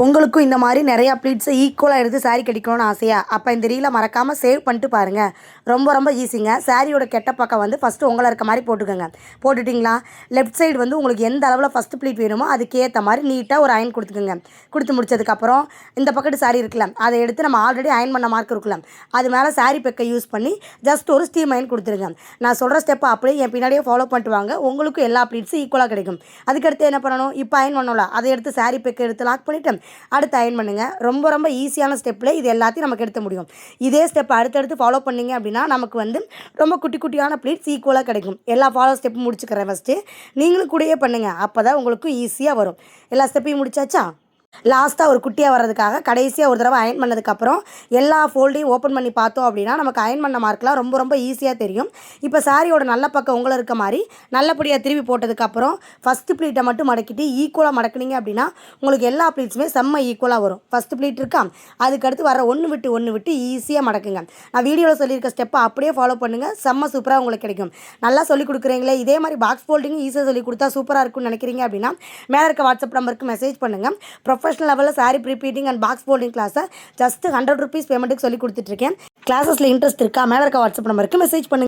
உங்களுக்கும் இந்த மாதிரி நிறையா ப்ளீட்ஸை ஈக்குவலாக எடுத்து சாரீ கட்டிக்கணும்னு ஆசையா? அப்போ இந்த ரீலை மறக்காமல் சேவ் பண்ணிட்டு பாருங்கள். ரொம்ப ரொம்ப ஈஸிங்க. சாரியோட கெட்ட பக்கம் வந்து ஃபஸ்ட்டு உங்களை இருக்க மாதிரி போட்டுக்கோங்க. போட்டுட்டிங்களா? லெஃப்ட் சைடு வந்து உங்களுக்கு எந்த அளவில் ஃபஸ்ட்டு ப்ளீட் வேணுமோ அதுக்கேற்ற மாதிரி நீட்டாக ஒரு அயன் கொடுத்துக்குங்க. கொடுத்து முடிச்சதுக்கப்புறம் இந்த பக்கெட்டு சாரீ இருக்குல்ல, அதை எடுத்து நம்ம ஆல்ரெடி அயன் பண்ண மார்க் இருக்குல்ல, அது மேலே சாரீ பெக்கை யூஸ் பண்ணி ஜஸ்ட் ஒரு ஸ்டீம் அயன் கொடுத்துருங்க. நான் சொல்கிற ஸ்டெப்பை அப்படியே என் பின்னாடியே ஃபாலோ பண்ணிட்டு வாங்க. உங்களுக்கும் எல்லா ப்ளீட்ஸும் ஈக்குவலாக கிடைக்கும். அதுக்கடுத்து என்ன பண்ணணும்? இப்போ அயன் பண்ணோம்ல, அதை எடுத்து சாரீ பெக்கை எடுத்து லாக் பண்ணிவிட்டு அடுத்து அயன் பண்ணுங்கள். ரொம்ப ரொம்ப ஈஸியான ஸ்டெப்பில் இது எல்லாத்தையும் நமக்கு எடுத்து முடியும். இதே ஸ்டெப் அடுத்தடுத்து ஃபாலோ பண்ணிங்க அப்படின்னா நமக்கு வந்து ரொம்ப குட்டி குட்டியான ப்ளீட்ஸ் ஈக்குவலாக கிடைக்கும். எல்லா ஃபாலோ ஸ்டெப்பும் முடிச்சுக்கிறேன் ஃபஸ்ட்டு. நீங்களும் கூடயே பண்ணுங்கள். அப்போ தான் உங்களுக்கும் ஈஸியாக வரும். எல்லா ஸ்டெப்பையும் முடிச்சாச்சா? லாஸ்ட்டாக ஒரு குட்டியாக வர்றதுக்காக கடைசியாக ஒரு தடவை அயன் பண்ணதுக்கப்புறம் எல்லா ஃபோல்டையும் ஓப்பன் பண்ணி பார்த்தோம் அப்படின்னா நமக்கு அயன் பண்ண மார்க்லாம் ரொம்ப ரொம்ப ஈஸியாக தெரியும். இப்போ சாரியோட நல்ல பக்கம் உங்களை இருக்க மாதிரி நல்லபடியாக திருப்பி போட்டதுக்கப்புறம் ஃபஸ்ட்டு ப்ளீட்டை மட்டும் மடக்கிட்டு ஈக்குவலாக மடக்குனீங்க அப்படின்னா உங்களுக்கு எல்லா ப்ளீட்ஸுமே செம்ம ஈக்குவலாக வரும். ஃபஸ்ட்டு ப்ளீட் இருக்கா, அதுக்கடுத்து வர ஒன்று விட்டு ஈஸியாக மடக்குங்க. நான் வீடியோவில் சொல்லியிருக்க ஸ்டெப்பை அப்படியே ஃபாலோ பண்ணுங்கள். செம்ம சூப்பராக உங்களுக்கு கிடைக்கும். நல்லா சொல்லிக் கொடுக்குறீங்களே, இதே மாதிரி பாக்ஸ் ஃபோல்டிங் ஈஸியாக சொல்லி கொடுத்தா சூப்பராக இருக்கும்னு நினைக்கிறீங்க அப்படின்னா மேலே இருக்க வாட்ஸ்அப் நம்பருக்கு மெசேஜ் பண்ணுங்கள். ப்ரொஃபஷனல் லெவலில் சாரீ ப்ரீபீட்டிங் அண்ட் பாக்ஸ் ஃபோல்டிங் கிளாஸை ஜஸ்ட் ₹100 பேமெண்ட்டுக்கு சொல்லி கொடுத்துட்ருக்கேன். கிளாஸஸில் இன்ட்ரெஸ்ட் இருக்கா? மேலே இருக்க வாட்ஸ்அப் நம்பருக்கு மெசேஜ் பண்ணுங்கள்.